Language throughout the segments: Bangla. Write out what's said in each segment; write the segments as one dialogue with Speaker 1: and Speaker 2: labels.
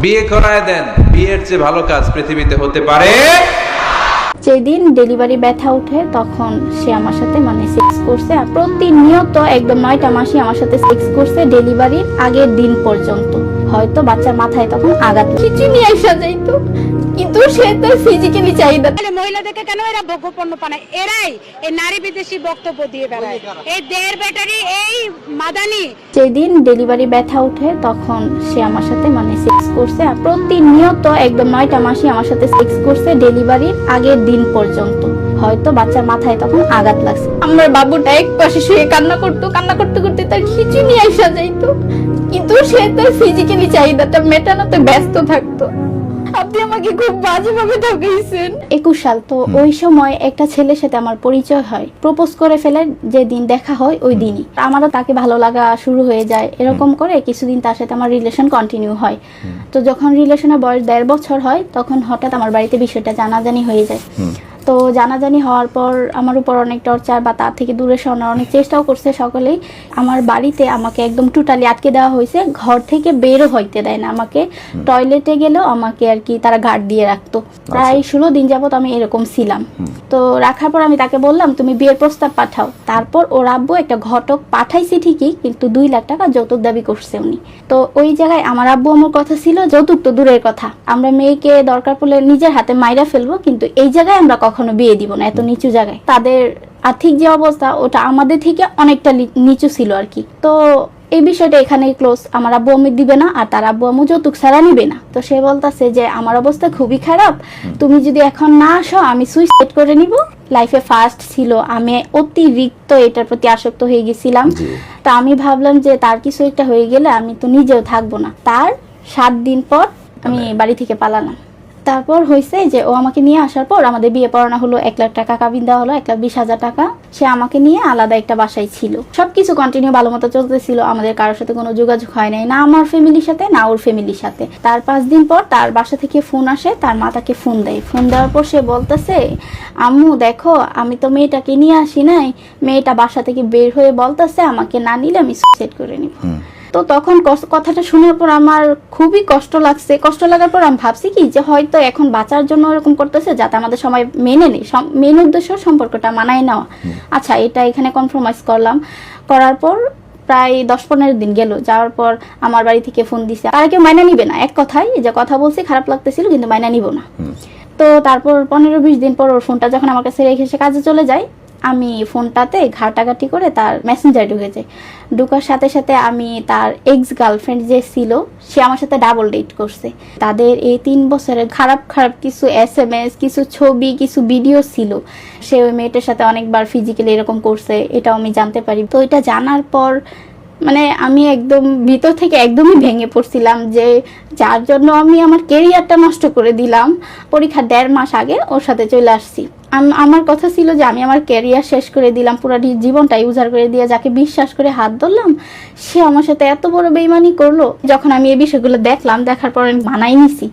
Speaker 1: বিয়ে করায় দেন, বিয়ের চেয়ে ভালো কাজ পৃথিবীতে হতে পারে।
Speaker 2: যেদিন ডেলিভারি ব্যথা উঠে তখন সে আমার সাথে সেক্স করছে, আর প্রতিনিয়ত একদম 9টা মাসই আমার সাথে সেক্স করছে ডেলিভারির আগের দিন পর্যন্ত। হয়তো বাচ্চার মাথায় তখন আঘাত কিছু নিয়ে আসা যাইতো, কিন্তু সে তো ফিজিক্যালি চাহিদা।
Speaker 3: মহিলাদেরকে কেন এরা ভোগ্যপণ্য বানায়? এরাই এই নারী বিদেশি বক্তব্য দিয়ে বেড়ায়, এই দেড় ব্যাটারি, এই মাদানি।
Speaker 2: যেদিন ডেলিভারি ব্যথা উঠে তখন সে আমার সাথে সেক্স করছে, আর প্রতিনিয়ত একদম 9টা মাসই আমার সাথে সেক্স করছে ডেলিভারির আগের দিন পর্যন্ত। হয়তো বাচ্চার মাথায় তখন আঘাত লাগছে। আমার বাবুটা এক পাশে শুয়ে কান্না করতে করতে তার খিচুড়ি নিয়ে আসা যাইতো, কিন্তু সে তার ফিজিক্যালি চাহিদাটা মেটানোতে ব্যস্ত থাকতো। আপনি আমাকে খুব বাজেভাবে ঠকাইছেন। 21 সাল তো, ওই সময় একটা ছেলের সাথে আমার পরিচয় হয়, প্রপোজ করে ফেলে যে দিন দেখা হয় ওই দিনই। আমারও তাকে ভালো লাগা শুরু হয়ে যায়, এরকম করে কিছুদিন তার সাথে আমার রিলেশন কন্টিনিউ হয়। তো যখন রিলেশনের বয়স 1.5 বছর হয় তখন হঠাৎ আমার বাড়িতে বিষয়টা জানাজানি হয়ে যায়। তো জানাজানি হওয়ার পর আমার উপর অনেক টর্চার বা তার থেকে দূরে সরানোর অনেক চেষ্টাও করছে সকলেই। আমার বাড়িতে আমাকে একদম টোটালি আটকে দেওয়া হয়েছে, ঘর থেকে বেরও হইতে দেয় না আমাকে। টয়লেটে গেলেও আমাকে আর কি তারা গার্ড দিয়ে রাখতো। প্রায় 16 দিন যাবত আমি এরকম ছিলাম। তো রাখার পর আমি তাকে বললাম তুমি বিয়ের প্রস্তাব পাঠাও। তারপর ওর আব্বু একটা ঘটক পাঠাইছে ঠিকই, কিন্তু 2 লাখ টাকা যৌতুক দাবি করছে উনি। তো ওই জায়গায় আমার আব্বু আমার কথা ছিল যৌতুক তো দূরের কথা, আমরা মেয়েকে দরকার পড়লে নিজের হাতে মাইরা ফেলবো, কিন্তু এই জায়গায় আমরা কখনো বিয়ে দিব না, এত নিচু জায়গায়। তাদের আর্থিক যে অবস্থা ওটা আমাদের থেকে অনেকটা নিচু ছিল আর কি। তো এই বিষয়টা এখানে ক্লোজ। আমার আব্বু আম্মু দিবে না, আর তার আব্বু আম্মু যৌতুক ছাড়া নিবে না। তো সে বলতেছে যে আমার অবস্থা খুবই খারাপ, তুমি যদি এখন না আসো আমি সুইসাইড করে নিব। লাইফে ফার্স্ট ছিল, আমি অতিরিক্ত এটার প্রতি আসক্ত হয়ে গেছিলাম। তা আমি ভাবলাম যে তার কিছু একটা হয়ে গেলে আমি তো নিজেও থাকবো না। তার 7 দিন পর আমি বাড়ি থেকে পালালাম। তারপর হয়েছে যে ও আমাকে নিয়ে আসার পর আমাদের বিয়ে পড়ানো হলো, 1 লাখ টাকা কাবিন দেওয়া হলো, 1,20,000 টাকা। সে আমাকে নিয়ে আলাদা একটা বাসায় ছিল, সবকিছু কন্টিনিউ ভালো মতো চলতেছিল। আমাদের কারোর সাথে কোনো যোগাযোগ হয় নাই, না আমার ফ্যামিলির সাথে না ওর ফ্যামিলির সাথে। তার 5 দিন পর তার বাসা থেকে ফোন আসে, তার মা তাকে ফোন দেয়। ফোন দেওয়ার পর সে বলতেছে আম্মু দেখো আমি তো মেয়েটাকে নিয়ে আসি নাই, মেয়েটা বাসা থেকে বের হয়ে বলতেছে আমাকে না নিলে আমি সুইসাইড করে নিব। তো তখন কথাটা শোনার পর আমার খুবই কষ্ট লাগছে। কষ্ট লাগার পর আমি ভাবছি কি যে হয়তো এখন বাঁচার জন্য এরকম করতেছে যাতে আমাদের সময় মেনে নেই, মেন উদ্দেশ্য সম্পর্কটা মানায় নেওয়া। আচ্ছা এটা এখানে কম্প্রোমাইজ করলাম। করার পর প্রায় 10-15 দিন গেল, যাওয়ার পর আমার বাড়ি থেকে ফোন দিছে, তারা কেউ মাইনা নিবে না। এক কথায় যে কথা বলছি খারাপ লাগতেছিল কিন্তু মাইনা নিব না। তো তারপর 15-20 দিন পর ওর ফোনটা যখন আমার কাছে রেখে সে কাজে চলে যায়, আমি ফোনটাতে ঘাটাঘাটি করে তার মেসেঞ্জার ঢুকে যাই। ঢুকার সাথে সাথে আমি তার এক্স গার্লফ্রেন্ড যে ছিল সে আমার সাথে ডাবল ডেট করছে। তাদের এই 3 বছরের খারাপ কিছু SMS, কিছু ছবি, কিছু ভিডিও ছিল। সে ওই মেয়েটার সাথে অনেকবার ফিজিক্যালি এরকম করছে, এটাও আমি জানতে পারি। তো এটা জানার পর আমি একদম ভিতর থেকে একদমই ভেঙে পড়ছিলাম, যে যার জন্য আমি আমার কেরিয়ারটা নষ্ট করে দিলাম। পরীক্ষার 1.5 মাস আগে ওর সাথে চলে আসছি। আমার কথা ছিল যে আমি আমার ক্যারিয়ার শেষ করে দিলাম, পুরো জীবনটাই উজাড় করে দিয়ে যাকে বিশ্বাস করে হাত ধরলাম সে আমার সাথে এত বড় বেইমানি করলো। যখন আমি এই বিষয়গুলো দেখলাম, দেখার পর আমি মানাই নিছি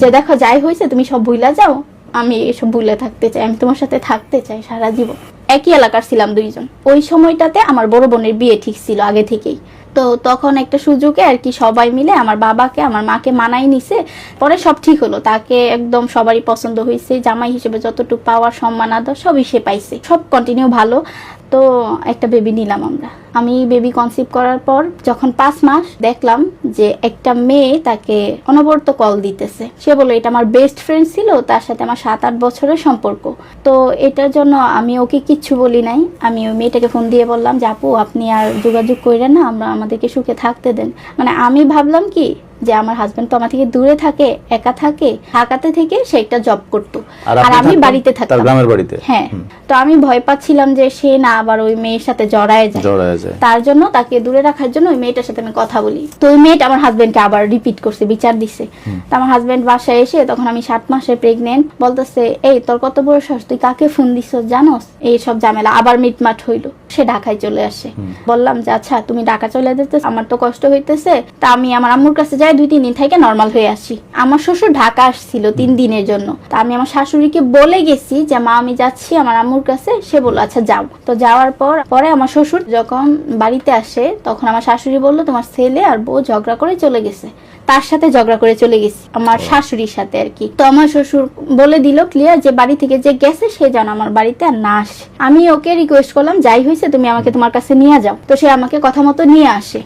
Speaker 2: যে দেখো যাই হয়েছে তুমি সব ভুলে যাও, আমি এসব ভুলে থাকতে চাই, আমি তোমার সাথে থাকতে চাই সারা জীবন। একই এলাকার ছিলাম 2 জন। ওই সময়টাতে আমার বড় বোনের বিয়ে ঠিক ছিল আগে থেকেই। তো তখন একটা সুযোগে আর কি সবাই মিলে আমার বাবাকে আমার মাকে মানাই নিছে। পরে সব ঠিক হলো, তাকে একদম সবারই পছন্দ হয়েছে, জামাই হিসেবে যতটুকু পাওয়ার সম্মান আদর সবই সে পাইছে, সব কন্টিনিউ ভালো। তো একটা বেবি নিলাম আমরা। আমি বেবি কনসিভ করার পর যখন 5 মাস দেখলাম যে একটা মেয়ে তাকে অনবরত কল দিতেছে। সে বলল এটা আমার বেস্ট ফ্রেন্ড ছিল, তার সাথে আমার 7-8 বছরের সম্পর্ক। তো এটার জন্য আমি ওকে কিচ্ছু বলি নাই। আমি ওই মেয়েটাকে ফোন দিয়ে বললাম যে আপু আপনি আর যোগাযোগ কইরেন না, আমাদেরকে সুখে থাকতে দেন। আমি ভাবলাম কি যে আমার হাজবেন্ড তো আমার থেকে দূরে থাকে, একা থাকে, ঢাকাতে থেকে সে একটা জব করতো আর আমি বাড়িতে থাকতাম,
Speaker 4: গ্রামের বাড়িতে।
Speaker 2: হ্যাঁ, তো আমি ভয় পাচ্ছিলাম যে সে না আবার ওই মেয়ের সাথে জড়ায় যায়। তার জন্য তাকে দূরে রাখার জন্য ওই মেয়েটার সাথে আমি কথা বলি। তো ওই মেয়েটা আমার হাজবেন্ডকে আবার রিপিট করছে, বিচার দিছে। তো আমার হাজবেন্ড বাসায় এসে, তখন আমি 7 মাসে প্রেগনেন্ট, বলতেছে এই তোর কত বড় সাহস, তুই কাকে ফোন দিছ জানোস? এই সব ঝামেলা আবার মিটমাট হইলো। সে ঢাকায় চলে আসে। বললাম যে আচ্ছা তুমি ঢাকা চলে যেতে, আমার তো কষ্ট হইতেছে, তা আমি আমার আম্মুর কাছে যাই 2-3 দিন থেকে নরমাল হয়ে আসি। আমার শ্বশুর ঢাকা আসছিল 3 দিনের জন্য। তা আমি আমার শাশুড়িকে বলে গেছি যে মা আমি যাচ্ছি আমার আম্মুর কাছে। সে বলল আচ্ছা যাও। তো যাওয়ার পরে আমার শ্বশুর যখন বাড়িতে আসে তখন আমার শাশুড়ি বলল তোমার ছেলে আর বউ ঝগড়া করে চলে গেছে। তার সাথে ঝগড়া করে চলে গেছি, আমার শাশুড়ির সাথে আর কি। তো আমার শ্বশুর বলে দিল ক্লিয়ার যে বাড়ি থেকে যে গেছে সে যেন আমার বাড়িতে আর না আসে। আমি ওকে রিকোয়েস্ট করলাম যাই হয়েছে তুমি আমাকে তোমার কাছে নিয়ে যাও। তো সে আমাকে কথা মতো নিয়ে আসে।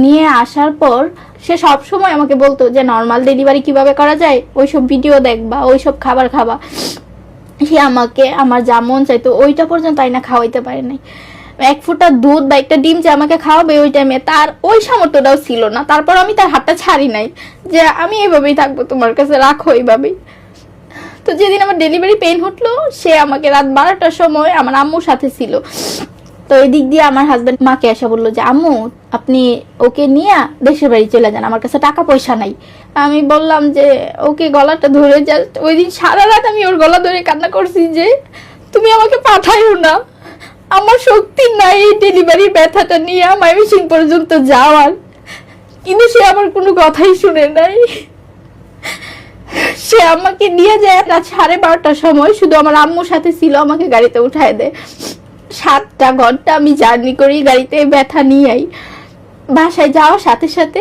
Speaker 2: নিয়ে আসার পর সে সব সময় আমাকে বলতো যে নর্মাল ডেলিভারি কিভাবে করা যায় ওইসব ভিডিও দেখবা, ওইসব খাবার খাবা। সে আমাকে আমার যা মন চাইতো ওইটা পর্যন্ত আইনা খাওয়াইতে পারে নাই। এক ফোঁটা দুধ বা একটা ডিম যে আমাকে খাওয়াবে ওই টাইমে তার ওই সামর্থ্যটাও ছিল না। তারপর আমি তার হাতটা ছাড়ি নাই যে আমি এইভাবেই থাকবো, তোমার কাছে রাখো এইভাবেই। তো যেদিন আমার ডেলিভারি পেইন হটলো সে আমাকে রাত 12টার সময় আমার আম্মুর সাথে ছিল। তো এদিক দিয়ে আমার হাজবেন্ড মাকে এসে বললো যে আম্মু আপনি ওকে নিয়ে দেশের বাড়ি চলে যান, আমার কাছে টাকা পয়সা নাই। আমি বললাম যে ওকে গলাটা ধরে জাস্ট ওই দিন সারা রাত আমি ওর গলা ধরে কান্না করছি যে তুমি আমাকে পাঠাইও না, আমার শক্তি নাই এই ডেলিভারি ব্যথাটা নিয়ে ময়মনসিংহ পর্যন্ত যাওয়ার। কিন্তু সে আমার কোনো কথাই শুনে নাই। সে আমাকে নিয়ে যায় রাত 12:30টার সময়, শুধু আমার আম্মুর সাথে ছিল, আমাকে গাড়িতে উঠায় দেয়। 7টা ঘন্টা আমি জার্নি করি গাড়িতে ব্যথা নিয়েই। বাসায় যাওয়ার সাথে সাথে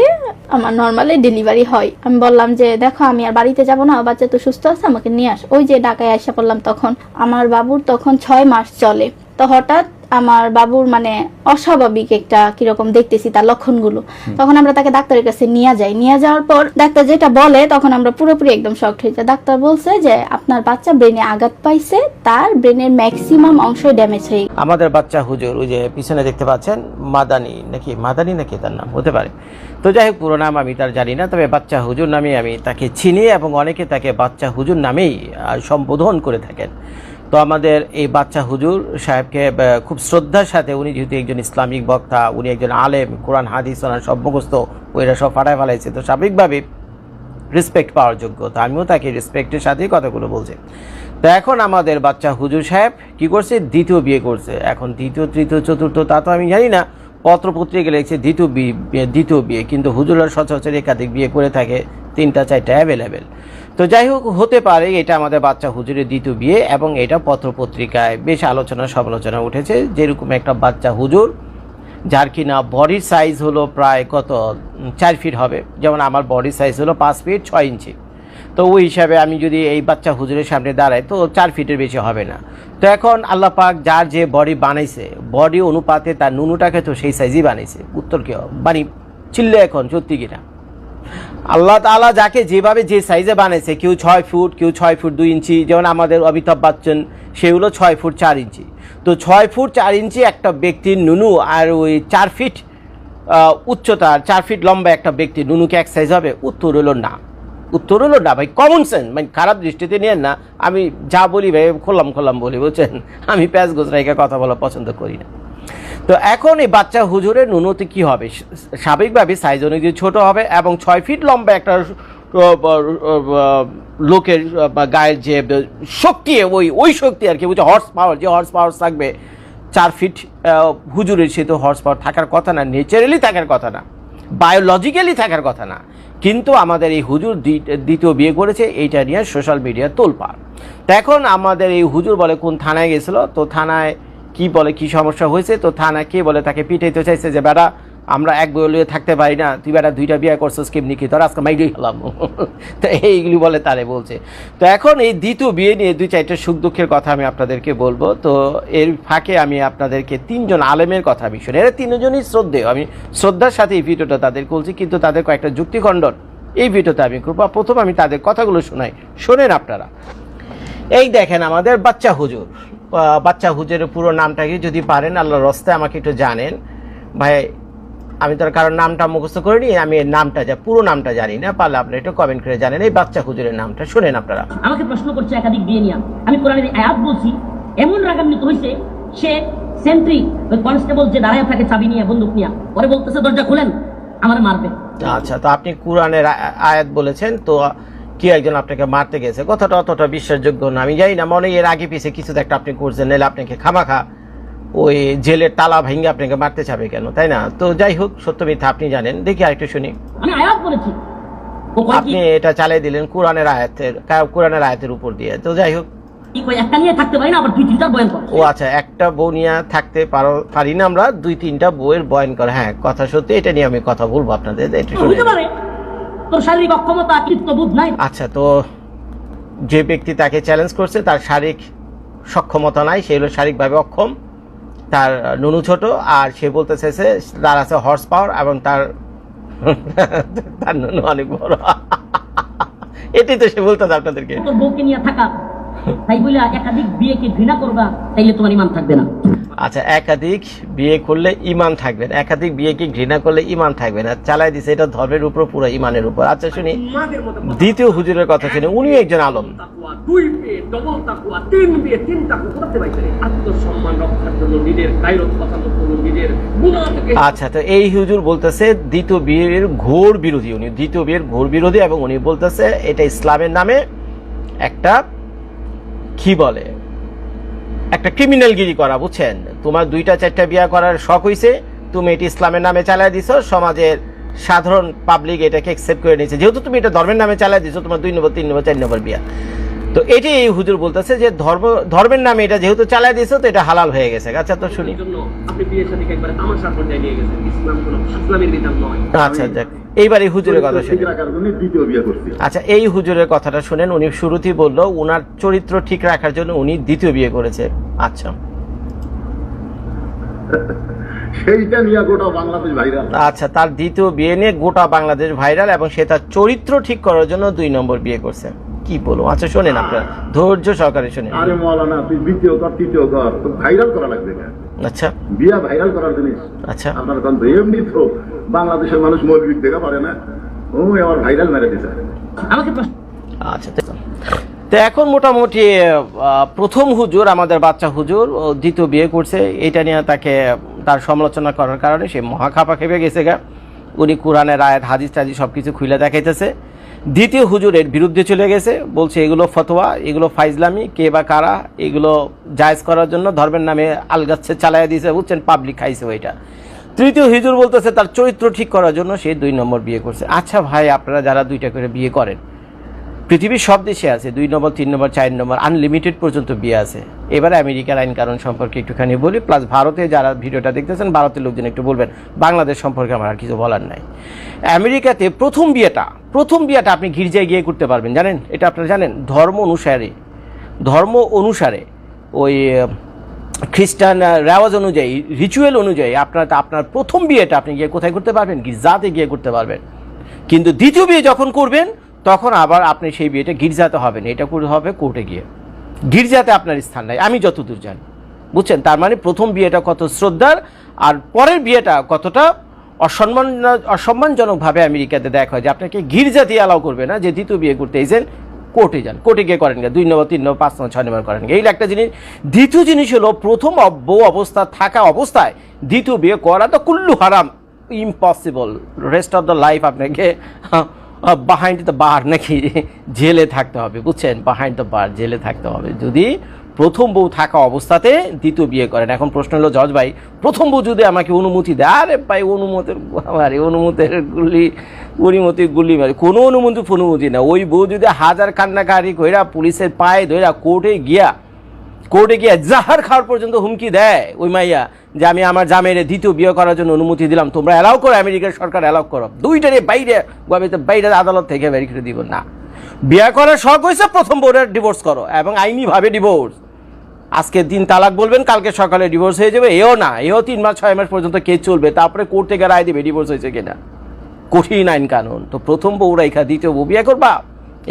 Speaker 2: আমার নর্মালি ডেলিভারি হয়। আমি বললাম যে দেখো আমি আর বাড়িতে যাব না, বাচ্চা তো সুস্থ আছে, আমাকে নিয়ে আস। ওই যে ঢাকায় আসা পড়লাম, তখন আমার বাবুর তখন 6 মাস চলে। তো হঠাৎ আমার বাবুর মানে অস্বাভাবিক একটা কিরকম দেখতেছি তার লক্ষণগুলো। তখন আমরা তাকে ডাক্তারের কাছে নিয়ে যাই। নিয়ে যাওয়ার পর ডাক্তার যেটা বলে তখন আমরা পুরোপুরি একদম শকড হয়ে যাই। ডাক্তার বলছে যে আপনার বাচ্চা ব্রেনে আঘাত পাইছে, তার ব্রেনের ম্যাক্সিমাম অংশ ড্যামেজ হয়ে গেছে।
Speaker 4: আমাদের বাচ্চা হুজুর ওই যে পিছনে দেখতে পাচ্ছেন মাদানি নাকি তার নাম হতে পারে। তো যাই হোক পুরো নাম আমি তার জানি না, তবে বাচ্চা হুজুর নামে আমি তাকে চিনি এবং অনেকে তাকে বাচ্চা হুজুর নামেই সম্বোধন করে থাকেন। তো আমাদের এই বাচ্চা হুজুর সাহেবকে খুব শ্রদ্ধার সাথে, উনি যেহেতু একজন ইসলামিক বক্তা, উনি একজন আলেম, কোরআন হাদিস ওনার সব মুখস্থ, ওইরা সব ফাটায় ফেলাইছে, তো স্বাভাবিকভাবে রেসপেক্ট পাওয়ার যোগ্য। তো আমিও তাকে রেসপেক্টের সাথেই কথাগুলো বলছি। তো এখন আমাদের বাচ্চা হুজুর সাহেব কি করছে, দ্বিতীয় বিয়ে করছে। এখন দ্বিতীয়, তৃতীয়, চতুর্থ তা তো আমি জানি না, পত্রপত্রিকা লিখছে দ্বিতীয় বিয়ে, কিন্তু হুজুররা সচরাচর একাধিক বিয়ে করে থাকে, 3টা 4টা অ্যাভেলেবেল। তো যাই হোক হতে পারে এটা আমাদের বাচ্চা হুজুরের দ্বিতীয় বিয়ে, এবং এটা পত্রপত্রিকায় বেশ আলোচনা সমালোচনা উঠেছে। যেরকম একটা বাচ্চা হুজুর যার কিনা বডির সাইজ হলো প্রায় 4 ফিট হবে, যেমন আমার বডির সাইজ হলো 5 ফিট 6 ইঞ্চি। তো ওই হিসাবে আমি যদি এই বাচ্চা হুজুরের সামনে দাঁড়াই তো 4 ফিটের বেশি হবে না। তো এখন আল্লাহ পাক যার যে বডি বানাইছে, বডি অনুপাতে তার নুনুটাকে তো সেই সাইজই বানাইছে। উত্তর কেউ মানে ছিললে এখন সত্যি কিনা, আল্লাহ তাআলা যাকে যেভাবে যে সাইজে বানাইছে, কেউ 6 ফুট, কেউ 6 ফুট 2 ইঞ্চি, যেমন আমাদের অমিতাভ বচ্চন সে হলো 6 ফুট 4 ইঞ্চি। তো 6 ফুট 4 ইঞ্চি একটা ব্যক্তির নুনু আর ওই 4 ফিট উচ্চতা, 4 ফিট লম্বা একটা ব্যক্তির নুনুকে এক সাইজ হবে? উত্তর হলো না। উত্তর হলো না ভাই, কমন সেন্স, মানে খারাপ দৃষ্টিতে নিয়েন না। আমি যা বলি ভাই খোলাম বলি, বুঝছেন, আমি প্যাঁচ গোছ রেখে কথা বলা পছন্দ করি না। তো এখন এই বাচ্চা হুজুরের নুনুতে কি হবে, স্বাভাবিকভাবে সাইজ অনুযায়ী ছোট হবে, এবং 6 ফিট লম্বা একটা লোকের গায়ের যে শক্তি, ওই শক্তি আর কি, বুঝছে, হর্স পাওয়ার, যে হর্স পাওয়ার থাকবে 4 ফিট হুজুরের, সে তো হর্স পাওয়ার থাকার কথা না, ন্যাচারালি থাকার কথা না, বায়োলজিক্যালি থাকার কথা না। কিন্তু আমাদের এই হুজুর দ্বিতীয় বিয়ে করেছে, এইটা নিয়ে সোশ্যাল মিডিয়া তোলপাড়। তো এখন আমাদের এই হুজুর বলে কোন থানায় গেছিল, তো থানায় কি বলে কি সমস্যা হয়েছে, তো থানায় কে বলে তাকে পিটাইতে চাইছে যে বেটা আমরা এক বলে থাকতে পারি না, তুই বেটা 2টা বিয়ে করছিস কেমনি কি, তোর আজকে মাইরেই হলাম। তো এইগুলি বলে তারে বলছে। তো এখন এই দ্বিতীয় বিয়ে নিয়ে 2-4টা সুখ দুঃখের কথা আমি আপনাদেরকে বলবো। তো এর ফাঁকে আমি আপনাদেরকে 3জন আলেমের কথা আমি শুনি, এরা 3জনই শ্রদ্ধেয়, আমি শ্রদ্ধার সাথে এই ভিডিওটা তাদের বলছি, কিন্তু তাদের কয়েকটা যুক্তিখণ্ডন এই ভিডিওতে আমি করবো। প্রথম আমি তাদের কথাগুলো শোনাই, শোনেন আপনারা। এই দেখেন আমাদের বাচ্চা হুজুর, বাচ্চা হুজুরের পুরো নামটা কি যদি পারেন আল্লাহর রাস্তায় আমাকে একটু জানেন ভাই। আমি তোর কারণ নামটা মুখস্থ করিনি, আমি এর নামটা পুরো নামটা জানি না, পারলে আপনি একটু কমেন্ট করে জানেন এই বাচ্চা হুজুরের নামটা শুনেন আপনারা।
Speaker 5: আমাকে প্রশ্ন করছে একাধিক বিয়ে নিয়ে, আমি কোরআনের আয়াত বলছি, এমন রাগান্বিত হয়েছে সে সেন্ট্রি ওই কনস্টেবল যে দাঁড়ায় থাকে চাবি নিয়ে বন্দুক নিয়ে, পরে বলতেছে দরজা খুলেন আমার মারবে।
Speaker 4: আচ্ছা, তো আপনি কোরআনের আয়াত বলেছেন, তো কি একজন আপনাকে মারতে গেছে, কথাটা অতটা বিশ্বাসযোগ্য না। আমি জানি না, মনে এর আগে পিছিয়ে কিছু একটা আপনি করছেন, নাহলে আপনাকে খামাখা ওই জেলের তালা ভেঙে আপনাকে মারতে চাবে কেন, তাই না? তো যাই হোক, সত্য মিথ্যা আপনি জানেন। দেখি আরেকটু শুনি।
Speaker 5: আমি আয়াত বলেছি,
Speaker 4: আপনি এটা চালিয়ে দিলেন কোরআনের আয়াতের উপর দিয়ে। তো যাই হোক,
Speaker 5: একটা নিয়ে থাকতে পারি না, আবার 2-3টা বয়ান করে।
Speaker 4: ও আচ্ছা, একটা বউ নিয়ে থাকতে পারি না আমরা, 2-3টা বউয়ের বয়ান করে। হ্যাঁ, কথা সত্যি, এটা নিয়ে আমি কথা বলবো আপনাদের। এটা শুনে
Speaker 5: তোর শারীরিক অক্ষমতা কৃত্যবোধ নাই।
Speaker 4: আচ্ছা, তো যে ব্যক্তি তাকে চ্যালেঞ্জ করছে তার শারীরিক সক্ষমতা নাই, সে হলো শারীরিকভাবে অক্ষম, তার নুনু ছোট, আর সে বলতে চাইছে তার আছে হর্স পাওয়ার এবং তার তার নুনু অনেক বড়। এটাই তো সে বলতে চায় আপনাদেরকে।
Speaker 5: তোর বউকে নিয়ে থাকা, তাই বলে একাধিক বিয়েকে ঘৃণা করবা, তাইলে তোমার ঈমান থাকবে না।
Speaker 4: আচ্ছা, একাধিক বিয়ে করলে ঈমান থাকবে না, একাধিক বিয়েকে ঘৃণা করলে ঈমান থাকবে না, চালাই দিছে এটা ধর্মের উপর, পুরো ঈমানের উপর। আচ্ছা শুনি দ্বিতীয় হুজুরের কথা শুনি, উনি একজন আলম।
Speaker 6: 2 বিয়ে, ডবল তাকওয়া, 3 বিয়ে, 3 তাকওয়া করতে পারছে আত্মসম্মান রক্ষার জন্য, নিজের গায়রত বাঁচানোর জন্য, নিজের গুনাহ থেকে।
Speaker 4: আচ্ছা, তো এই হুজুর বলতেছে দ্বিতীয় বিয়ের ঘোর বিরোধী, উনি দ্বিতীয় বিয়ের ঘোর বিরোধী, এবং উনি বলতেছে এটা ইসলামের নামে একটা কি বলে একটা ক্রিমিনালগিরি করা, বুঝছেন? তোমার 2টা-4টা বিয়ে করার শখ হইছে, তুমি এটি ইসলামের নামে চালাই দিছো, সমাজের সাধারণ পাবলিক এটাকে অ্যাকসেপ্ট করে নিয়েছে, যেহেতু তুমি এটা ধর্মের নামে চালাই দিছো, তোমার 2 নম্বর 3 নম্বর 4 নম্বর বিয়া। তো এটি এই হুজুর বলতেছে যে ধর্মের নামে এটা যেহেতু চালাই দিছো, তো এটা হালাল হয়ে গেছে। আচ্ছা, তো শুনি।
Speaker 6: আপনি বিয়ে শাদীকে একবারে তামাশার পর্যায়ে নিয়ে গেছেন, ইসলাম কোনো ইসলামের বিধান নয়।
Speaker 4: আচ্ছা, যাক, এইবার এই হুজুরের কথা শুনেন। আচ্ছা, এই হুজুরের কথাটা শুনেন। উনি শুরুতেই বললো উনার চরিত্র ঠিক রাখার জন্য উনি দ্বিতীয় বিয়ে করেছে। আচ্ছা,
Speaker 7: সেইটা নিয়ে গোটা বাংলাদেশ ভাইরাল।
Speaker 4: আচ্ছা, তার দ্বিতীয় বিয়ে নিয়ে গোটা বাংলাদেশ ভাইরাল, এবং সে তার চরিত্র ঠিক করার জন্য 2 নম্বর বিয়ে করছে। কি বলবো? আচ্ছা শোনেন, আপনার ধৈর্য সহকারে শুনেন।
Speaker 7: আরে মাওলানা, তুই দ্বিতীয় কর, তৃতীয় কর, তো ভাইরাল করা লাগবে কেন?
Speaker 4: আচ্ছা,
Speaker 7: বিয়া ভাইরাল করার জিনিস।
Speaker 4: আচ্ছা,
Speaker 7: আপনার কারণ তো এমনি তো বাংলাদেশের মানুষ মৌলবি দেখা পারে না, ও আমার ভাইরাল মেরে দিছে।
Speaker 5: আমাকে প্রশ্ন,
Speaker 4: আচ্ছা, তো এখন মোটামুটি প্রথম হুজুর, আমাদের বাচ্চা হুজুর, ও দ্বিতীয় বিয়ে করছে, এটা নিয়ে তার সমালোচনা করার কারণে সে মহাখাপা খেপে গেছে গা। উনি কোরআনের আয়াত, হাদিস টাদিস সব কিছু খুলে দেখাইতেছে। দ্বিতীয় হুজুরের বিরুদ্ধে চলে গেছে, বলছে এগুলো ফতোয়া, এগুলো ফাইজলামি, কে বা কারা এগুলো জায়েজ করার জন্য ধর্মের নামে আলগাচ্ছে চালাইয়া দিয়েছে, বুঝছেন, পাবলিক খাইছে ওইটা। তৃতীয় হুজুর বলতেছে তার চরিত্র ঠিক করার জন্য সে 2 নম্বর বিয়ে করছে। আচ্ছা ভাই, আপনারা যারা 2টা করে বিয়ে করেন, পৃথিবীর সব দেশে আছে 2 নম্বর 3 নম্বর 4 নম্বর আনলিমিটেড পর্যন্ত বিয়ে আছে। এবারে আমেরিকার আইন কারণ সম্পর্কে একটুখানি বলি, প্লাস ভারতে যারা ভিডিওটা দেখতেছেন ভারতের লোকজন একটু বলবেন, বাংলাদেশ সম্পর্কে আমার আর কিছু বলার নাই। আমেরিকাতে প্রথম বিয়েটা আপনি গির্জায় গিয়ে করতে পারবেন, জানেন? এটা আপনারা জানেন? ধর্ম অনুসারে ওই খ্রিস্টান রেওয়াজ অনুযায়ী, রিচুয়াল অনুযায়ী আপনার প্রথম বিয়েটা আপনি গিয়ে কোথায় করতে পারবেন? গির্জাতে গিয়ে করতে পারবেন। কিন্তু দ্বিতীয় বিয়ে যখন করবেন, তখন আবার আপনি সেই বিয়েটা গির্জাতে হবে না, এটা করতে হবে কোর্টে গিয়ে। গির্জাতে আপনার স্থান নাই, আমি যতদূর জানি, বুঝছেন? তার মানে প্রথম বিয়েটা কত শ্রদ্ধার, আর পরের বিয়েটা কতটা অসম্মানজনকভাবে আমেরিকাতে দেখা হয় যে আপনাকে গির্জাতে অ্যালাউ করবে না, যে দ্বিতীয় বিয়ে করতে এসেছেন কোর্টে যান, কোর্টে গিয়ে করেন, 2 নম্বর 3 নম্বর 5 নম্বর 6 নম্বর করেন। এই একটা জিনিস। দ্বিতীয় জিনিস হলো, প্রথম বউ অবস্থা থাকা অবস্থায় দ্বিতীয় বিয়ে করা তো কুল্লু হারাম, impossible. Rest of the life আপনাকে বিহাইন্ড দ্য বার, নাকি জেলে থাকতে হবে, বুঝছেন? বিহাইন্ড দ্য বার, জেলে থাকতে হবে যদি প্রথম বউ থাকা অবস্থাতে দ্বিতীয় বিয়ে করেন। এখন প্রশ্ন হলো, জজ ভাই, প্রথম বউ যদি আমাকে অনুমতি দেয়, আরে ভাই অনুমতির গুলি মারি, কোনো অনুমতি না। ওই বউ যদি হাজার কান্নাকারি কইরা পুলিশের পায়ে ধইরা কোর্টে গিয়া জাহার খাওয়ার পর্যন্ত হুমকি দেয় ওই মাইয়া, যে আমি আমার জামাইয়ের দ্বিতীয় বিয়ে করার জন্য অনুমতি দিলাম, তোমরা অ্যালাউ করো, আমেরিকার সরকার অ্যালাউ করো, 2টারে বাইরে আদালত থেকে বের করে দিব না। বিয়ে করার শখ হয়েছে, প্রথম বউয়ের ডিভোর্স করো, এবং আইনিভাবে ডিভোর্স। আজকে 3 তালাক বলবেন, কালকে সকালে ডিভোর্স হয়ে যাবে, এও 3 মাস 6 মাস পর্যন্ত কেস চলবে, তারপরে কোর্ট থেকে রায় দিবে ডিভোর্স হয়েছে কিনা। কঠিন আইন কানুন। তো প্রথম বউ রাইখা দ্বিতীয় বউ বিয়ে করবা,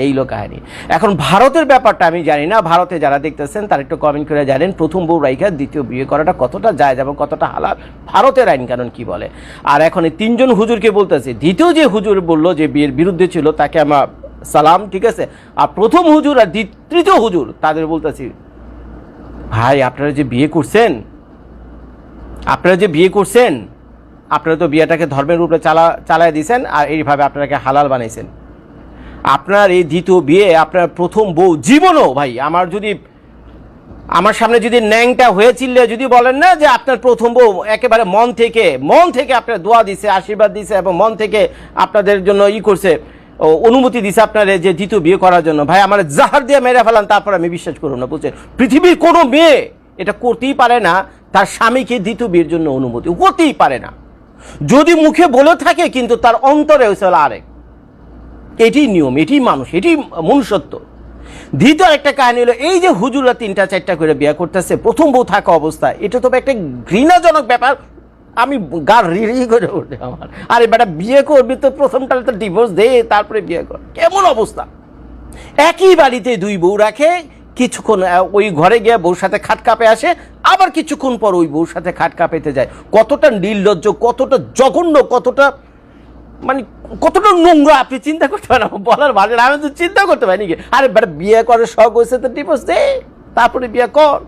Speaker 4: এই হলো কাহিনী। এখন ভারতের ব্যাপারটা আমি জানি না, ভারতে যারা দেখতেছেন তারা একটু কমেন্ট করে জানেন প্রথম বউ রাইখা দ্বিতীয় বিয়ে করাটা কতটা জায়েজ এবং কতটা হালাল, ভারতের আইন কানুন কি বলে। আর এখন এই 3 জন হুজুরকে বলতেছে, দ্বিতীয় যে হুজুর বললো যে বিয়ের বিরুদ্ধে ছিল তাকে আমার সালাম, ঠিক আছে, আর প্রথম হুজুর আর তৃতীয় হুজুর তাদের বলতেছি, ভাই আপনারা যে বিয়ে করছেন, আপনারা তো বিয়েটাকে ধর্মের উপরে চালায় দিয়েছেন, আর এইভাবে আপনারাকে হালাল বানাইছেন। আপনার এই দ্বিতীয় বিয়ে, আপনার প্রথম বউ জীবনও, ভাই আমার সামনে যদি ন্যাংটা হয়ে চিল্লে যদি বলেন না যে আপনার প্রথম বউ একেবারে মন থেকে আপনার দোয়া দিছে, আশীর্বাদ দিছে, এবং মন থেকে আপনাদের জন্য করছে, অনুমতি দিছে আপনার যে দ্বিতীয় বিয়ে করার জন্য, ভাই আমার জাহার দিয়ে মেরে ফেলান, তারপর আমি বিশ্বাস করব না, বুঝছেন? পৃথিবীর কোনো মেয়ে এটা করতেই পারে না, তার স্বামীকে দ্বিতীয় বিয়ের জন্য অনুমতি করতেই পারে না। যদি মুখে বলে থাকে, কিন্তু তার অন্তরে হয়েছে আরেক। এটি নিয়ম, এটি মানুষ, এটি মনুষ্যত্ব। দ্বিতীয় একটা কাহিনী হলো এই যে হুজুররা 3টা-4টা করে বিয়ে করতেছে প্রথম বউ থাকা অবস্থায়, এটা তো একটা ঘৃণাজনক ব্যাপার। আমি গা রিড়ি করে ওঠে আমার। আরে বেটা বিয়ে করবি তো প্রথমটা তো ডিভোর্স দে, তারপরে বিয়ে কর। কেমন অবস্থা! একই বাড়িতে 2 বউ রাখে, কিছুক্ষণ ওই ঘরে গিয়ে বউর সাথে খাট কাঁপে আসে, আবার কিছুক্ষণ পর ওই বউর সাথে খাট কাঁপেতে যায়। কতটা নির্লজ্জ, কতটা জঘন্য, কতটা মানে কতটা নোংরা আপনি চিন্তা করতে পারেন। বলার ভালো না, আমি তো চিন্তা করতে পারি নাকি। আরে বেটা বিয়ে করে শখ হয়েছে তো ডিভোর্স দে, তারপরে বিয়ে কর,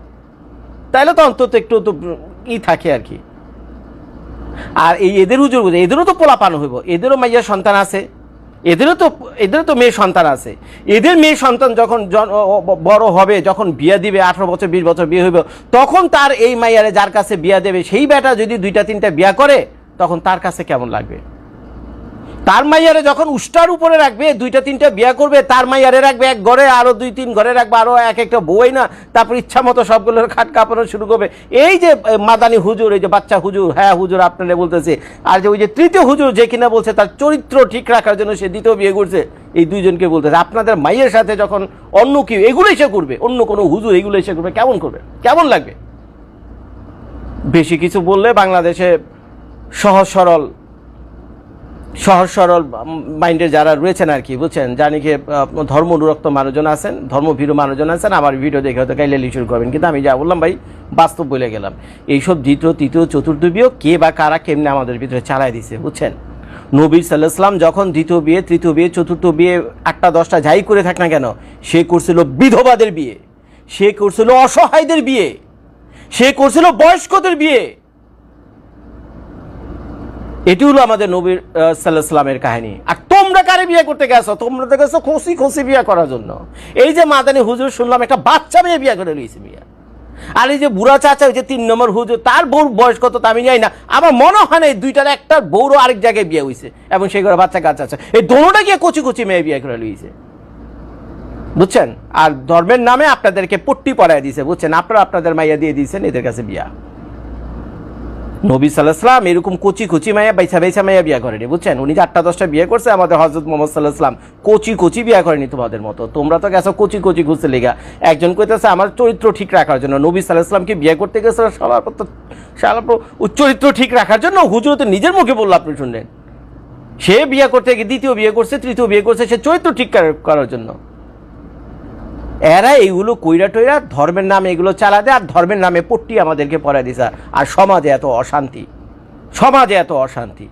Speaker 4: তাইলে তো অন্তত একটু তো ই থাকে আর কি। আর এই এদের হুজুর, এদেরও তো পোলাপান হইব, এদেরও মাইয়া সন্তান আছে, এদেরও তো মেয়ে সন্তান আছে। এদের মেয়ে সন্তান যখন বড় হবে, যখন বিয়ে দিবে, 18 বছর 20 বছর বিয়ে হইব, তখন তার এই মাইয়ারে যার কাছে বিয়া দেবে, সেই বেটা যদি 2টা-3টা বিয়া করে, তখন তার কাছে কেমন লাগবে? তার মাইয়ারে যখন উষ্টার উপরে রাখবে, 2টা-3টা বিয়া করবে, তার মাইয়ারে রাখবে এক ঘরে, আরো 2-3 ঘরে রাখবে, আরো একটা বউই না, তারপর ইচ্ছা মতো সবগুলোর খাট কাঁপানো শুরু করবে। এই যে মাদানি হুজুর, এই যে বাচ্চা হুজুর, হ্যাঁ হুজুর আপনারা বলতেছে, আর যে ওই যে 3য় হুজুর যে কিনা বলছে তার চরিত্র ঠিক রাখার জন্য সে 2য় বিয়ে করছে, এই 2জনকে বলতেছে আপনাদের মাইয়ের সাথে যখন অন্য কেউ এগুলো এসে করবে, অন্য কোনো হুজুর এগুলো এসে করবে, কেমন করবে, কেমন লাগবে? বেশি কিছু বললে বাংলাদেশে সহজ সরল মাইন্ডের যারা রয়েছেন আর কি, বুঝছেন, জানি কি ধর্ম অনুরক্ত মানুষজন আছেন, ধর্মভীরু মানুষজন আছেন, আমার ভিডিও দেখে হয়তো গাইলেলি শুরু করবেন। কিন্তু আমি যা বললাম ভাই, বাস্তব বলে গেলাম। এইসব 2য়, 3য়, 4র্থ বিয়ে কে বা কারা কেমনে আমাদের ভিতরে চালাই দিছে, বুঝছেন। নবী সাল্লাল্লাহু আলাইহি ওয়াসাল্লাম যখন 2য় বিয়ে, 3য় বিয়ে, 4র্থ বিয়ে, 8টা 10টা যাই করে থাক না কেন, সে করছিল বিধবাদের বিয়ে, সে করছিল অসহায়দের বিয়ে, সে করছিল বয়স্কদের বিয়ে। এটি হলো আমাদের নবী সাল্লাল্লাহু আলাইহি ওয়াসাল্লামের কাহিনী। আর তোমরা কারে বিয়ে করতে গেছো? তোমরা তো গেছো খুশি বিয়ে করার জন্য। এই যে মাদানি হুজুর শুনলাম একটা বাচ্চা মেয়ে বিয়ে করে লইছে মিয়া। আর এই যে বুড়া চাচা, ওই যে 3 নম্বর হুজুর, তার বউর বয়স কত তা আমি জানি না, আমার মনে হয় না এই 2টার একটা বউরও আরেক জায়গায় বিয়ে হয়েছে, এবং সেই করে বাচ্চা কাচ্চা আছে। এই দোনোটা গিয়ে কচি মেয়ে বিয়ে করে লইছে, বুঝছেন। আর ধর্মের নামে আপনাদেরকে পট্টি পরায় দিয়েছে, বুঝছেন। আপনারা আপনাদের মাইয়া দিয়ে দিয়েছেন এদের কাছে বিয়া। নবী সাল্লাল্লাহু আলাইহি ওয়াসাল্লাম এরকম কচি মাইয়া বাইছা মাইয়া বিয়া করেনি, বুঝছেন। উনি যে 8টা 10টা বিয়ে করছে, আমাদের হযরত মুহাম্মদ সাল্লাল্লাহু আলাইহি ওয়াসাল্লাম কচি বিয়া করেনি তোমাদের মতো। তোমরা তো গেছো কচি ঘুরতে লেগা। একজন কইতেছে আমার চরিত্র ঠিক রাখার জন্য। নবী সাল্লাল্লাহু আলাইহি ওয়াসাল্লামকে বিয়ে করতে গেছে চরিত্র ঠিক রাখার জন্য। হুজুর তো নিজের মুখে বলল, আপনি শুনলেন। সে বিয়ে করতে গিয়ে 2য় বিয়ে করছে, 3য় বিয়ে করছে, সে চরিত্র ঠিক করার জন্য। এরা এইগুলো কইরা টইরা ধর্মের নামে এগুলো চালা দেয়, আর ধর্মের নামে পট্টি আমাদেরকে পরায় দিছে। আর সমাজে এত অশান্তি।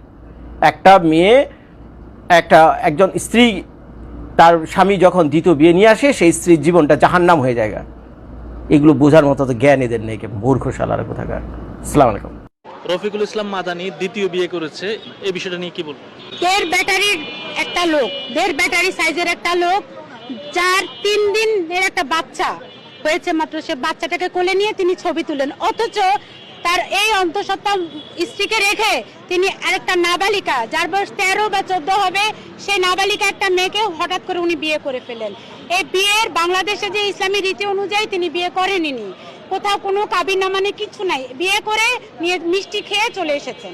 Speaker 4: একটা মেয়ে, একজন স্ত্রী, তার স্বামী যখন 2য় বিয়ে নিয়ে আসে, সেই স্ত্রীর জীবনটা জাহান্নাম হয়ে যায়। এগুলো বোঝার মতো তো জ্ঞান এদের নেই, মূর্খ শালার কোথাকার। আসসালামু আলাইকুম।
Speaker 8: রফিকুল ইসলাম মাদানি 2য় বিয়ে করেছে, এই বিষয়টা নিয়ে কি বলবো?
Speaker 3: 1.5 ব্যাটারির একটা লোক, 1.5 ব্যাটারি সাইজের একটা লোক, যার 3 দিনের একটা বাচ্চা হয়েছে মাত্র, সে বাচ্চাটাকে কোলে নিয়ে তিনি ছবি তুলেন। অথচ তার এই অন্তঃসত্ত্বা স্ত্রীকে রেখে তিনি আরেকটা নাবালিকা, যার বয়স 13 বা 14 হবে, সেই নাবালিকা একটা মেয়েকে হঠাৎ করে উনি বিয়ে করে ফেলেন। এই বিয়ের বাংলাদেশে যে ইসলামী রীতি অনুযায়ী তিনি বিয়ে করেননি, কোথাও কোনো কাবিননামা নেই, কিছু নাই, বিয়ে করে নিয়ে মিষ্টি খেয়ে চলে এসেছেন।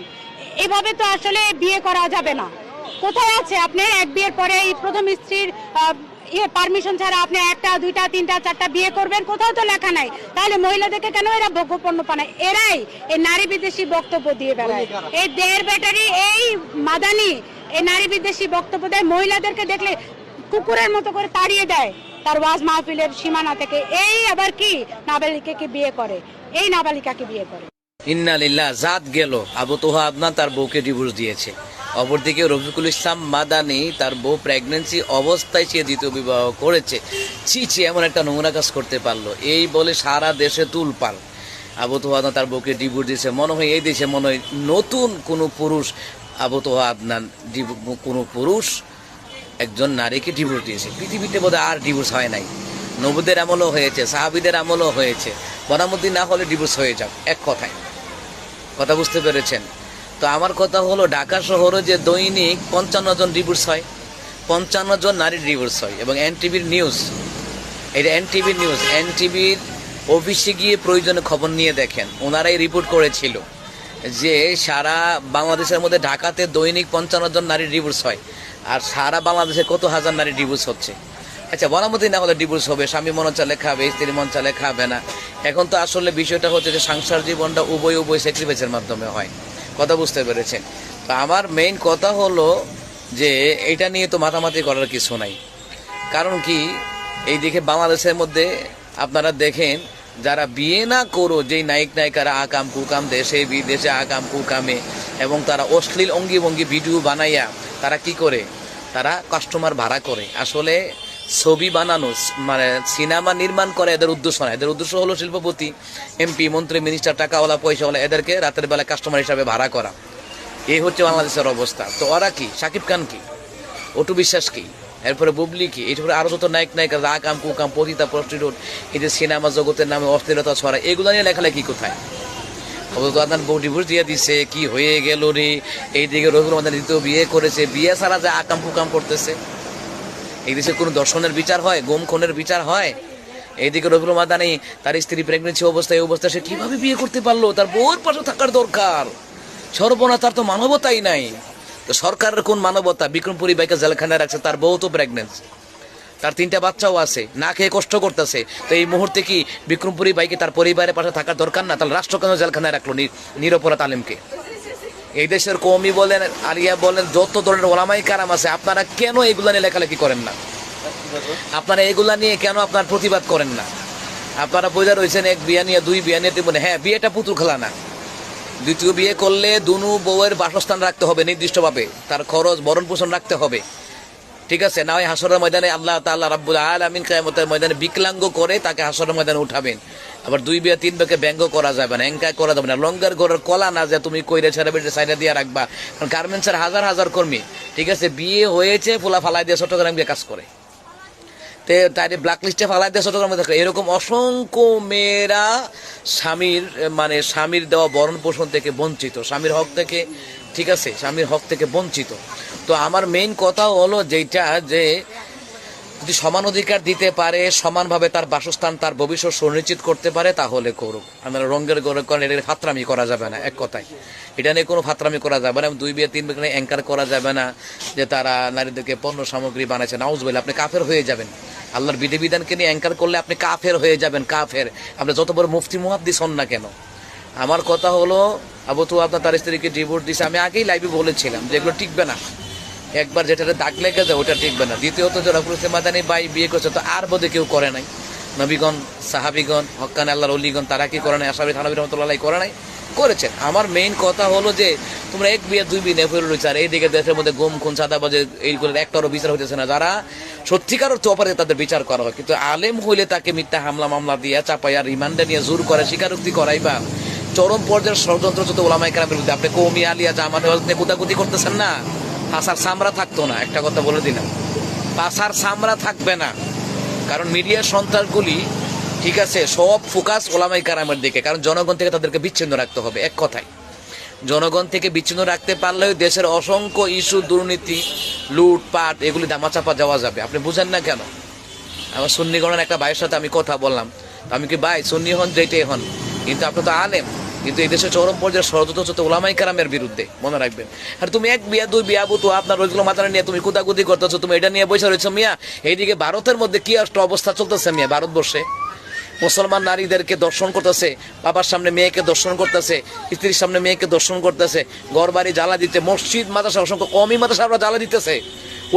Speaker 3: এভাবে তো আসলে বিয়ে করা যাবে না। কোথায় আছে আপনি এক বিয়ের পরে এই প্রথম স্ত্রীর পারমিশন ছাড়া আপনি 1টা 2টা 3টা 4টা বিয়ে করবেন? কোথাও তো লেখা নাই। তাহলে মহিলাদেরকে কেন এরা ভোগ্যপণ্য বানায়? এরাই এই নারী বিদ্বেষী বক্তব্য দিয়ে বেড়ায়। এই 1.5 ব্যাটারি, এই মাদানি এই নারী বিদ্বেষী বক্তব্য দেয়, মহিলাদেরকে দেখলে কুকুরের মতো করে তাড়িয়ে দেয় তার ওয়াজ মাহফিলের সীমানা থেকে। এই আবার কি নাবালিকাকে বিয়ে করে, এই নাবালিকাকে বিয়ে করে।
Speaker 9: ইন্না লিল্লাহ, জাত গেল। আবু তোহা আদনান তার বউকে ডিভোর্স দিয়েছে। অপরদিকে রফিকুল ইসলাম মাদানি তার বউ প্রেগনেন্সি অবস্থায় সে 2য় বিবাহ করেছে। ছি, এমন একটা নোংরা কাজ করতে পারলো, এই বলে সারা দেশে তুলপাল। আবু তোহা আদনান তার বউকে ডিভোর্স দিয়েছে। মনে হয় এই দেশে নতুন কোনো পুরুষ, আবু তোহা আদনান কোনো পুরুষ একজন নারীকে ডিভোর্স দিয়েছে। পৃথিবীতে বোধহয় আর ডিভোর্স হয় নাই। নবীদের আমলও হয়েছে, সাহাবীদের আমলও হয়েছে। বনামুদ্দিন না হলে ডিভোর্স হয়ে যাক, এক কথায়। কথা বুঝতে পেরেছেন? তো আমার কথা হলো, ঢাকা শহরে যে দৈনিক 55 জন ডিভোর্স হয়, 55 জন নারীর ডিভোর্স হয়। এবং এনটিভির নিউজ, এটা এনটিভির নিউজ, এনটিভির অফিসে গিয়ে প্রয়োজনে খবর নিয়ে দেখেন। ওনারাই রিপোর্ট করেছিল যে সারা বাংলাদেশের মধ্যে ঢাকাতে দৈনিক 55 জন নারীর ডিভোর্স হয়। আর সারা বাংলাদেশে কত হাজার নারী ডিভোর্স হচ্ছে। আচ্ছা, বনামতি না হলে ডিভোর্স হবে, স্বামী মন চালে খাবে, স্ত্রী মন চালে খাবে না। এখন তো আসলে বিষয়টা হচ্ছে যে সংসার জীবনটা উভয় স্যাক্রিফাইসের মাধ্যমে হয়। কথা বুঝতে পেরেছেন? তো আমার মেইন কথা হলো যে এটা নিয়ে তো মাতামাতি করার কিছু নাই। কারণ কি, এই দিকে বাংলাদেশের মধ্যে আপনারা দেখেন যারা বিয়ে না করো, যেই নায়ক নায়িকারা আকাম কুকাম দেশে বিদেশে আকাম কুকামে, এবং তারা অশ্লীল অঙ্গি ভঙ্গি ভিডিও বানাইয়া তারা কি করে, তারা কাস্টমার ভাড়া করে। আসলে ছবি বানানো মানে সিনেমা নির্মাণ করে এদের উদ্দেশ্য না। এদের উদ্দেশ্য হলো শিল্পপতি, এমপি, মন্ত্রী, মিনিস্টার, টাকাওয়ালা, পয়সাওয়ালা, এদেরকে রাতের বেলা কাস্টমার হিসাবে ভাড়া করা। এই হচ্ছে বাংলাদেশের অবস্থা। তো ওরা কি, শাকিব খান কি, অটু বিশ্বাস কি, এরপরে বুবলি কি, এরপরে আরো যত নায়ক নায়িকা আকাম কুকাম পতিতা প্রস্টিটিউট, এই যে সিনেমা জগতের নামে অশ্লীলতা ছড়া, এগুলো নিয়ে লেখালেখি কোথায়? আপনার বউ ডিভোর্স দিয়ে দিছে, কি হয়ে গেল রে। এইদিকে রবিউল মাদানি দ্বিতীয় বিয়ে করেছে, বিয়ে ছাড়া যে আকাম কুকাম করতেছে। এই দেশে কোনো দর্শনের বিচার হয়, গুম খুনের বিচার হয়? এইদিকে রবিউল মাদানি তার স্ত্রী প্রেগনেন্সি অবস্থায় সে কিভাবে বিয়ে করতে পারলো? তার বউর পাশে থাকার দরকার। সর্বনা, তার তো মানবতাই নাই। তো সরকারের কোন মানবতা? বিক্রমপুরী বাইকে জেলখানায় রাখছে, তার বউ তো প্রেগনেন্ট, তার 3টা বাচ্চাও আছে, না খেয়ে কষ্ট করতেছে। তো এই মুহূর্তে কি বিক্রমপুরী বাইকে তার পরিবারের পাশে থাকার দরকার না? তাহলে রাষ্ট্র কেন জেলখানায় রাখলো নিরপরাধ আলেমকে? এই দেশের কওমি বলেন, আলিয়া বলেন, যত ধরনের ওলামাই কারাম আছে, আপনারা কেন এগুলা নিয়ে লেখালেখি করেন না? আপনারা এগুলা নিয়ে কেন আপনার প্রতিবাদ করেন না? আপনারা বোঝা রয়েছেন এক বিয়া নিয়ে, 2 বিয়া নিয়ে, বলে হ্যাঁ বিয়েটা পুতুল খেলা না। দ্বিতীয় বিয়ে করলে দুনু বউয়ের বাসস্থান রাখতে হবে নির্দিষ্টভাবে, তার খরচ ভরণ পোষণ রাখতে হবে, ঠিক আছে? না হয় হাসরের ময়দানে আল্লাহ তাআলা রাব্বুল আলামিন কিয়ামতের ময়দানে বিকলাঙ্গ করে তাকে হাসরের ময়দানে উঠাবেন। আবার 2 বিয়ে 3 বিয়েকে ব্যঙ্গ করা যাবে না, এঙ্কাই করা যাবে না। লঙ্গার ঘরের কলা না যে তুমি কইরে ছেড়ে বেটে সাইডে দিয়ে রাখবা। কারণ গার্মেন্টসের হাজার হাজার কর্মী, ঠিক আছে, বিয়ে হয়েছে ফুলা ফালাই দিয়ে চট্টগ্রাম গিয়ে কাজ করে, তাই ব্ল্যাক লিস্টে ফালাই দিয়ে চট্টগ্রামে থাকে। এরকম অসংখ্য মেয়েরা স্বামীর দেওয়া ভরণ পোষণ থেকে বঞ্চিত, স্বামীর হক থেকে, ঠিক আছে, স্বামীর হক থেকে বঞ্চিত। তো আমার মেইন কথা হলো যেটা, যে যদি সমান অধিকার দিতে পারে, সমানভাবে তার বাসস্থান, তার ভবিষ্যৎ সুনিশ্চিত করতে পারে, তাহলে করুক। আমরা রঙের গড়ে করেন, এটা ফাতরামি করা যাবে না। এক কথায় এটা নিয়ে কোনো ফাতরামি করা যাবে না। 2 বিয়ে 3 বিয়ে অ্যাঙ্কার করা যাবে না যে তারা নারীদেরকে পণ্য সামগ্রী বানাইছে। নাউজুবিল্লাহ, আপনি কাফের হয়ে যাবেন। আল্লাহর বিধিবিধানকে নিয়ে অ্যাঙ্কার করলে আপনি কাফের হয়ে যাবেন, কাফের। আপনি যত বড় মুফতি মুহাদ্দিস হন না কেন। আমার কথা হলো, আবু তো আপনার তার স্ত্রীকে ডিভোর্স দিছে, আমি আগেই লাইভে বলেছিলাম যে এগুলো টিকবে না। একবার যেটাতে দাগ লেগে যায় ওটা টিকবে না। দ্বিতীয়ত যে রফুল মাদানী ভাই বিয়ে করছে, তো আর বোধে কেউ করে নাই। নবীগণ, সাহাবিগণ, হক্কানে আল্লাহর ওলিগণ, তারা কি করে নাই? আশরাফি থানভী রাহমাতুল্লাহ করে নাই? করেছেন। আমার মেইন কথা হলো যে তোমরা 1 বিয়ে 2 বিয়ে নেফেল রয়েছে, আর এইদিকে দেশের মধ্যে গুম খুন সাদাবাজে এইগুলো একটারও বিচার হইতেছে না। যারা সত্যিকার অর্থে অপরাধী তাদের বিচার করা হয়, কিন্তু আলেম হইলে তাকে মিথ্যা হামলা মামলা দিয়ে চাপাইয়া রিমান্ডে নিয়ে জোর করে স্বীকারোক্তি করাইবা। চরম পর্যায়ের ষড়যন্ত্র যত ওলামায়ে কেরামের বিরুদ্ধে। আপনি কওমি আলিয়া জামাত নিয়ে কুদাকুদি করতেছেন না, পাশার সামরা থাকতো না। একটা কথা বলে দিলাম, পাশার সামরা থাকবে না। কারণ মিডিয়ার সন্ত্রাসগুলি, ঠিক আছে, সব ফোকাস ওলামায়ে কেরামের দিকে। কারণ জনগণ থেকে তাদেরকে বিচ্ছিন্ন রাখতে হবে। এক কথায় জনগণ থেকে বিচ্ছিন্ন রাখতে পারলেও দেশের অসংখ্য ইস্যু, দুর্নীতি, লুটপাট, এগুলি দামাচাপা যাওয়া যাবে। আপনি বুঝেন না কেন? আমার সুন্নিগণের একটা ভাইয়ের সাথে আমি কথা বললাম, আমি কি ভাই সুন্নি হন যেটাই হন, কিন্তু আপনি তো আলেম, কিন্তু এই দেশে চরম পর্যায়ে ষড়যন্ত্র হচ্ছে ওলামায়ে কেরামের বিরুদ্ধে, মনে রাখবেন। আর তুমি 1 বিয়া 2 বিয়া তো আপনার রোজগুলো মাথায় নিয়ে তুমি কুদাকুদি করতেছো, তুমি এটা নিয়ে বসে রয়েছো মিয়া। এইদিকে ভারতের মধ্যে কি একটা অবস্থা চলতেছে মিয়া, ভারতবর্ষে মুসলমান নারীদেরকে দর্শন করতেছে, বাবার সামনে মেয়েকে দর্শন করতেছে, স্ত্রীর সামনে মেয়েকে দর্শন করতেছে, ঘর বাড়ি জ্বালা দিতে, মসজিদ মাদ্রাসা, অসংখ্য কওমি মাদ্রাসা আমরা জ্বালা দিতেছে।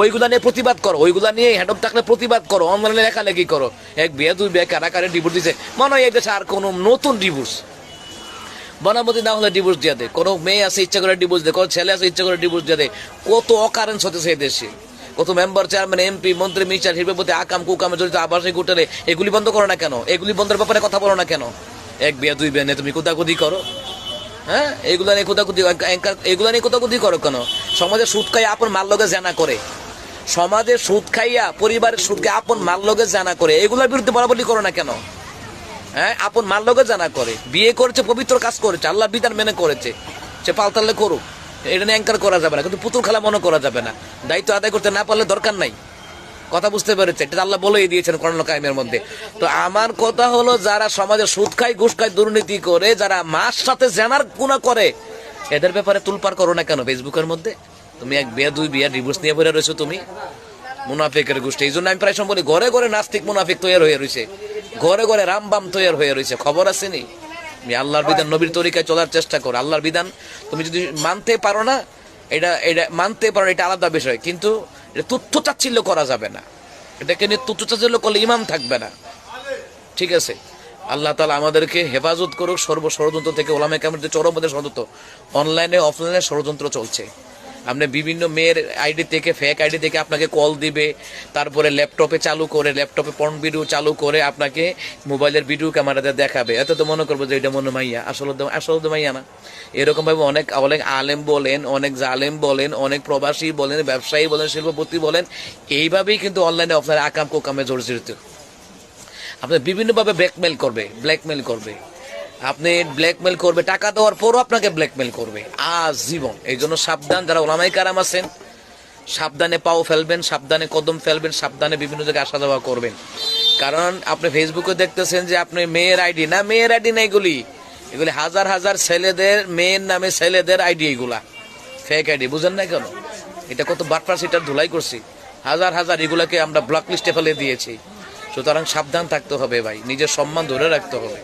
Speaker 9: ওইগুলা নিয়ে প্রতিবাদ করো, ওইগুলা নিয়ে হ্যান্ড অফ থাকলে প্রতিবাদ করো, অনলাইনে লেখালেখি করো। 1 বিয়ে 2 বিয়ে কারাকারে ডিভোর্স দিচ্ছে, মনে হয় এই দেশে আর কোনো নতুন ডিভোর্স বনামতি না হলে ডিভোর্স দিয়ে দেয়। কোনো মেয়ে আছে ইচ্ছা করে ডিভোর্স দেয়, কোনো ছেলে আছে ইচ্ছা করে ডিভোর্স দিয়ে দেয়। কত অকারেন্স হতেছে এই দেশে, কত মেম্বার, চেয়ারম্যান, এমপি, মন্ত্রী, মিনিস্টার শিল্পপতি আকাম কুকামে জড়িত, আবাসিক হোটেলে, এগুলি বন্ধ করো না কেন? এগুলি বন্ধের ব্যাপারে কথা বলো না কেন? 1 বিয়ে 2 বিয়ে নিয়ে তুমি কুদাকুদি করো, হ্যাঁ? এগুলা নিয়ে কুদাকুদি, এগুলা নিয়ে কুদাকুদি করো কেন? সমাজে সুদ খাই আপন মাল লগে জানা করে, সমাজে সুদ খাইয়া পরিবারের সুদ খাই আপন মাল লগে জানা করে, এগুলোর বিরুদ্ধে বলাবলি করো না কেন? হ্যাঁ, আপন মাল লগে জানা করে, বিয়ে করেছে, পবিত্র কাজ করেছে, আল্লাহর বিধান মেনে করেছে, সে পাল্টালে করুক। এটা নিয়ে অ্যাঙ্কার করা যাবে না, কিন্তু পুতুল খেলা মনে করা যাবে না। দায়িত্ব আদায় করতে না পারলে দরকার নাই। কথা বুঝতে পেরেছে? এটা আল্লাহ বলেই দিয়েছেন কোরআনুল কারিমের মধ্যে। তো আমার কথা হলো, যারা সমাজে সুদ খায়, ঘুষ খায়, দুর্নীতি করে, যারা মার সাথে জানার গুনাহ করে, এদের ব্যাপারে তুলপার করো না কেন ফেসবুকের মধ্যে? তুমি এক বিয়া দুই বিয়া ডিভোর্স নিয়ে পড়ে রয়েছো তুমি, মুনাফিকের গোষ্ঠী। এই জন্য আমি প্রায় সময় বলি, ঘরে ঘরে নাস্তিক মুনাফিক তৈরি হয়ে রয়েছে, ঘরে ঘরে রামবাম তৈরি হয়ে রয়েছে। খবর আছে নি? তুমি আল্লাহর বিধান নবীর তরিকায় চলার চেষ্টা করো। আল্লাহর বিধান তুমি যদি মানতে পারো না, এটা মানতে পারো, এটা আলাদা বিষয়, কিন্তু এটা তুচ্ছ চাচ্ছিল্য করা যাবে না। এটাকে নিয়ে তুচ্ছ চাচ্ছিল্য করলে ইমান থাকবে না, ঠিক আছে? আল্লাহ তাআলা আমাদেরকে হেফাজত করুক সর্ব ষড়যন্ত্র থেকে। ওলামা কেরামের যে চরমপন্থী ষড়যন্ত্র, অনলাইনে অফলাইনে ষড়যন্ত্র চলছে। আপনি বিভিন্ন মেয়ের আইডি থেকে, ফেক আইডি থেকে আপনাকে কল দিবে, তারপরে ল্যাপটপে চালু করে, ল্যাপটপে পর্ন ভিডিও চালু করে আপনাকে মোবাইলের ভিডিও ক্যামেরাতে দেখাবে। এত তো মনে করবো যে এটা মনে মাইয়া, আসলে মাইয়া না। এরকম ভাবে অনেক আলেম বলেন, অনেক জালেম বলেন, অনেক প্রবাসী বলেন, ব্যবসায়ী বলেন, শিল্পপতি বলেন, এইভাবেই কিন্তু অনলাইনে অফলাইনে আকাম কোকামে জড়িত। আপনার বিভিন্নভাবে ব্ল্যাকমেল করবে, আপনি ব্ল্যাকমেল করবে, টাকা দেওয়ার পরও আপনাকে ব্ল্যাকমেল করবে আজীবন। এই জন্য সাবধান, যারা ওলামায়ে কেরাম আছেন, সাবধানে পাও ফেলবেন, সাবধানে কদম ফেলবেন, সাবধানে বিভিন্ন জায়গায় আসা যাওয়া করবেন। কারণ আপনি ফেসবুকে দেখতেছেন যে আপনি মেয়ের আইডি না, এগুলি হাজার হাজার ছেলেদের, মেয়ের নামে ছেলেদের আইডি, এগুলা ফেক আইডি। বুঝেন না কেন? এটা কত বাটপার সিটার ধুলাই করছি, হাজার হাজার এগুলাকে আমরা ব্লক লিস্টে ফেলে দিয়েছি। সুতরাং সাবধান থাকতে হবে ভাই, নিজের সম্মান ধরে রাখতে হবে।